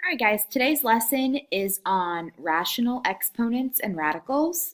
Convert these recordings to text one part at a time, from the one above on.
All right, guys, today's lesson is on rational exponents and radicals.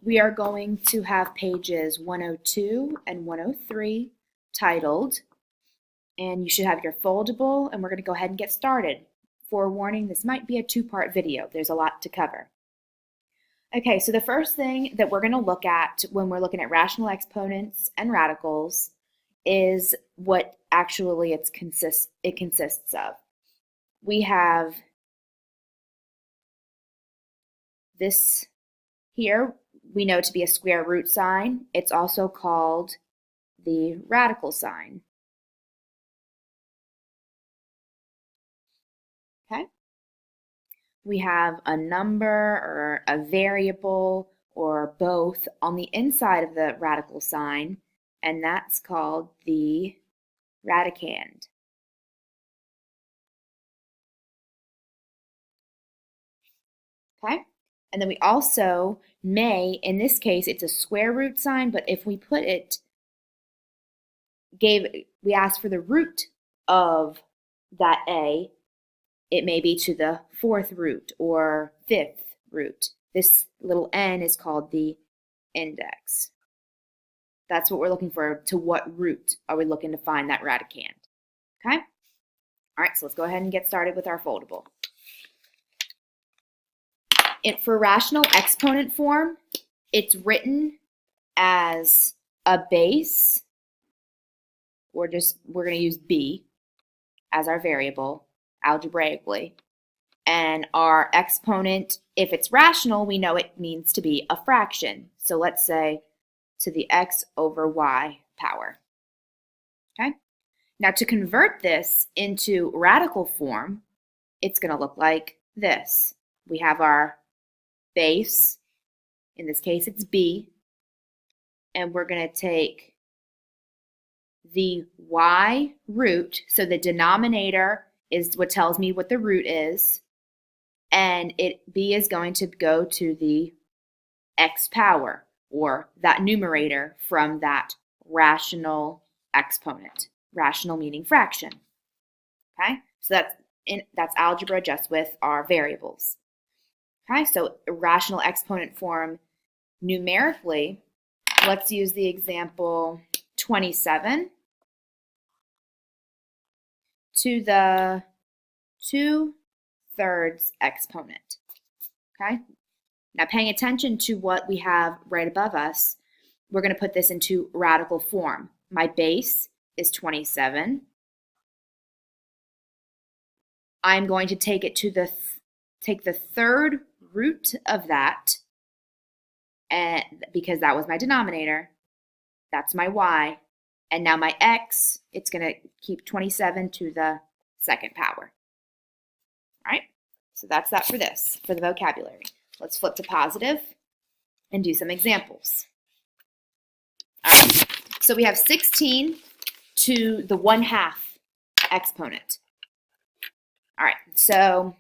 We are going to have pages 102 and 103 titled, and you should have your foldable, and we're going to go ahead and get started. Forewarning, this might be a two-part video. There's a lot to cover. Okay, so the first thing that we're going to look at when we're looking at rational exponents and radicals is what actually it consists of. We have this here, we know to be a square root sign. It's also called the radical sign. Okay? We have a number or a variable or both on the inside of the radical sign, and that's called the radicand. Okay? And then we also may, in this case, it's a square root sign, but if we put it, we ask for the root of that a, it may be to the fourth root or fifth root. This little n is called the index. That's what we're looking for. To what root are we looking to find that radicand? Okay? All right, so let's go ahead and get started with our foldable. For rational exponent form, it's written as a base, or we're going to use b as our variable algebraically. And our exponent, if it's rational, we know it means to be a fraction. So let's say to the x over y power. Okay? Now to convert this into radical form, it's going to look like this. We have our base, in this case it's b, and we're going to take the y root, so the denominator is what tells me what the root is, and b is going to go to the x power, or that numerator from that rational exponent. Rational meaning fraction. Okay, so that's algebra just with our variables. Okay, so rational exponent form numerically, let's use the example 27 to the 2/3 exponent. Okay, now paying attention to what we have right above us, we're going to put this into radical form. My base is 27. I'm going to take it to take the third root of that, and because that was my denominator, that's my y, and now my x, it's going to keep 27 to the second power. All right, so that's that for this, for the vocabulary. Let's flip to positive and do some examples. All right, so we have 16 to the 1/2 exponent. All right, so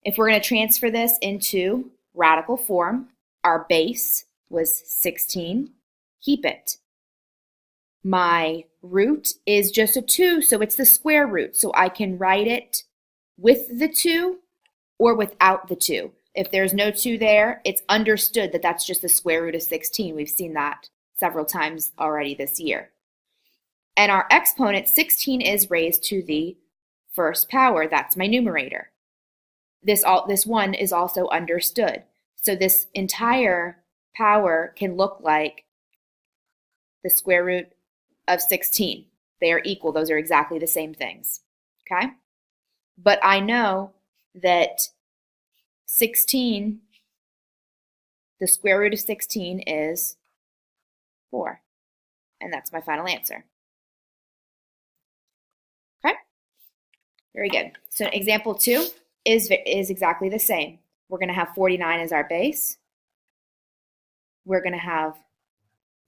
if we're going to transfer this into radical form, our base was 16. Keep it. My root is just a 2, so it's the square root. So I can write it with the 2 or without the 2. If there's no 2 there, it's understood that that's just the square root of 16. We've seen that several times already this year. And our exponent, 16, is raised to the first power. That's my numerator. This one is also understood. So this entire power can look like the square root of 16. They are equal. Those are exactly the same things. Okay? But I know that 16, the square root of 16 is 4. And that's my final answer. Okay? Very good. So example 2 is exactly the same. We're going to have 49 as our base. We're going to have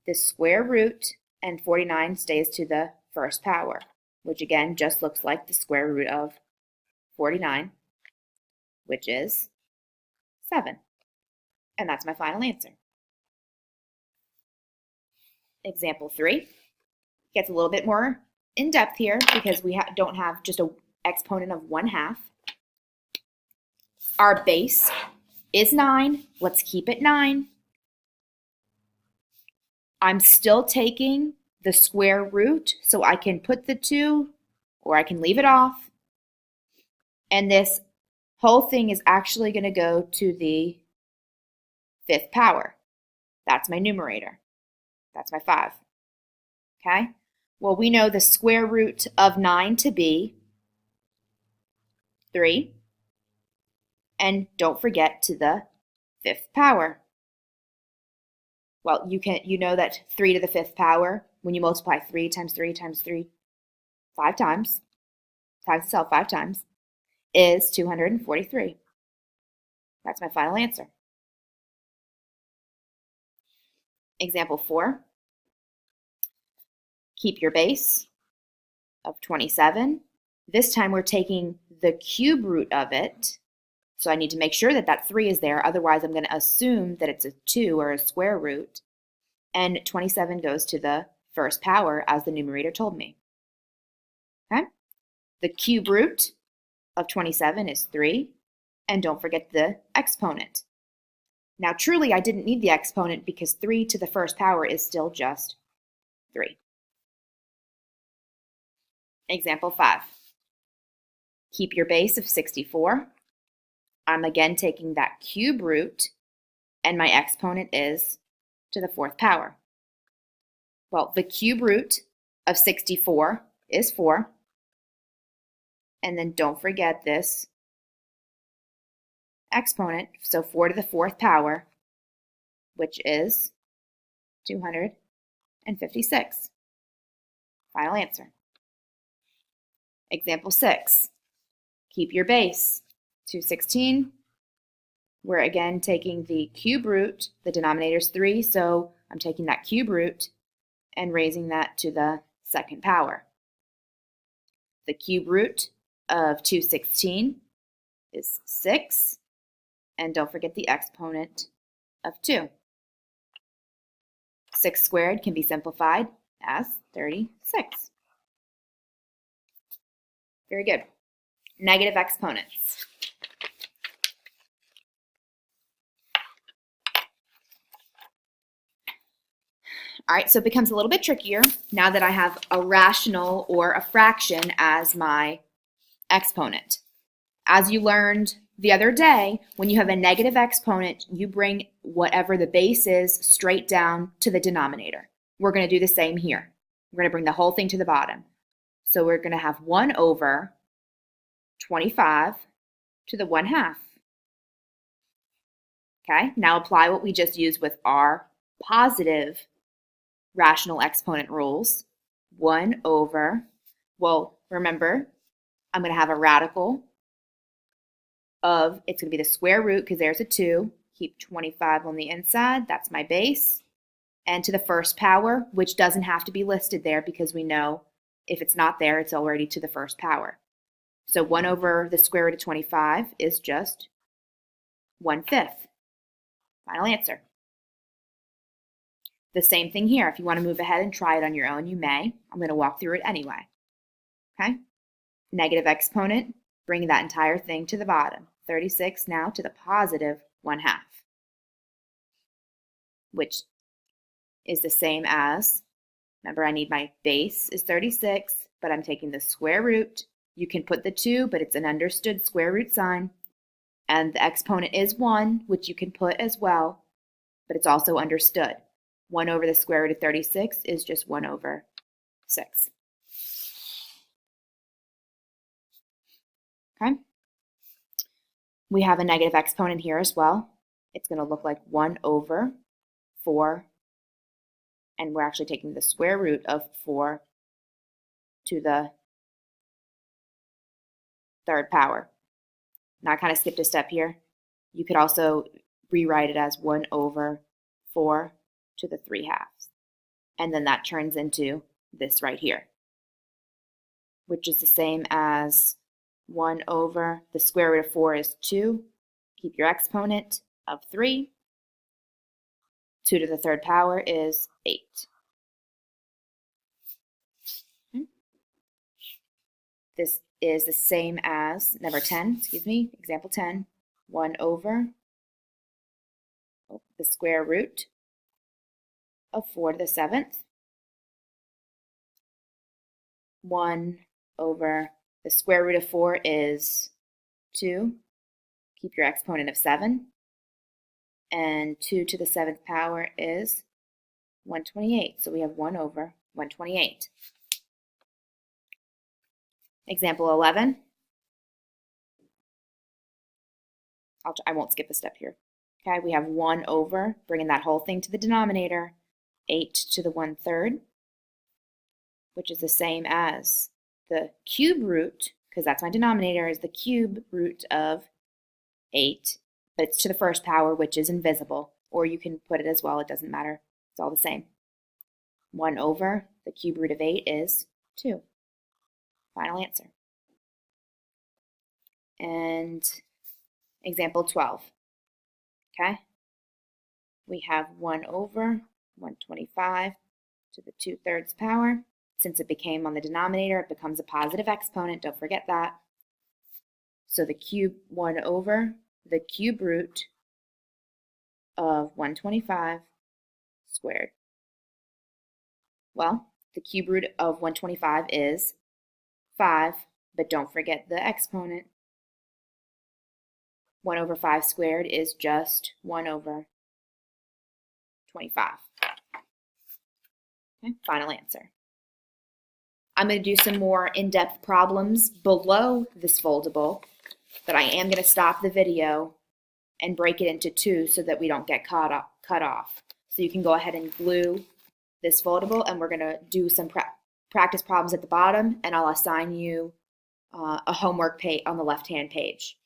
the square root, and 49 stays to the first power, which again just looks like the square root of 49, which is 7. And that's my final answer. Example 3 gets a little bit more in depth here because we don't have just exponent of 1/2. Our base is 9. Let's keep it 9. I'm still taking the square root, so I can put the 2 or I can leave it off. And this whole thing is actually going to go to the 5th power. That's my numerator. That's my 5. Okay? Well, we know the square root of 9 to be 3. And don't forget to the 5th power. Well, you know that 3 to the 5th power, when you multiply 3 times 3 times 3 5 times, times itself 5 times, is 243. That's my final answer. Example 4. Keep your base of 27. This time we're taking the cube root of it. So I need to make sure that that 3 is there. Otherwise, I'm going to assume that it's a 2 or a square root. And 27 goes to the 1st power as the numerator told me. Okay? The cube root of 27 is 3. And don't forget the exponent. Now, truly, I didn't need the exponent because 3 to the 1st power is still just 3. Example 5. Keep your base of 64. I'm again taking that cube root, and my exponent is to the 4th power. Well, the cube root of 64 is 4. And then don't forget this exponent, so 4 to the 4th power, which is 256. Final answer. Example 6. Keep your base. 216. We're again taking the cube root. The denominator is 3, so I'm taking that cube root and raising that to the 2nd power. The cube root of 216 is 6. And don't forget the exponent of 2. 6 squared can be simplified as 36. Very good. Negative exponents. All right, so it becomes a little bit trickier now that I have a rational or a fraction as my exponent. As you learned the other day, when you have a negative exponent, you bring whatever the base is straight down to the denominator. We're going to do the same here. We're going to bring the whole thing to the bottom. So we're going to have 1 over 25 to the 1/2. Okay, now apply what we just used with our positive rational exponent rules. 1 over, well, remember, I'm going to have a radical of, it's going to be the square root because there's a 2. Keep 25 on the inside. That's my base. And to the 1st power, which doesn't have to be listed there because we know if it's not there, it's already to the 1st power. So 1 over the square root of 25 is just 1/5. Final answer. The same thing here. If you want to move ahead and try it on your own, you may. I'm going to walk through it anyway. Okay? Negative exponent, bring that entire thing to the bottom. 36 now to the positive 1/2, which is the same as, remember I need my base is 36, but I'm taking the square root. You can put the 2, but it's an understood square root sign. And the exponent is 1, which you can put as well, but it's also understood. 1 over the square root of 36 is just 1 over 6. Okay? We have a negative exponent here as well. It's going to look like 1 over 4, and we're actually taking the square root of 4 to the 3rd power. Now I kind of skipped a step here. You could also rewrite it as 1 over 4 to the 3/2. And then that turns into this right here, which is the same as 1 over the square root of 4 is 2. Keep your exponent of 3. 2 to the 3rd power is 8. This is the same as, number 10, example 10, 1 over the square root of 4 to the 7th, 1 over the square root of 4 is 2, keep your exponent of 7, and 2 to the 7th power is 128, so we have 1 over 128. Example 11, I won't skip a step here. Okay, we have 1 over, bringing that whole thing to the denominator, 8 to the 1/3, which is the same as the cube root, because that's my denominator, is the cube root of 8, but it's to the first power, which is invisible, or you can put it as well, it doesn't matter, it's all the same. 1 over the cube root of 8 is 2. Final answer. And example 12, okay? We have 1 over 125 to the 2/3 power. Since it became on the denominator, it becomes a positive exponent, don't forget that. So the cube 1 over the cube root of 125 squared. Well, the cube root of 125 is 5, but don't forget the exponent. 1 over 5 squared is just 1 over 25. Okay, final answer. I'm going to do some more in-depth problems below this foldable, but I am going to stop the video and break it into 2 so that we don't get cut off. So you can go ahead and glue this foldable, and we're going to do some practice problems at the bottom, and I'll assign you a homework page on the left-hand page.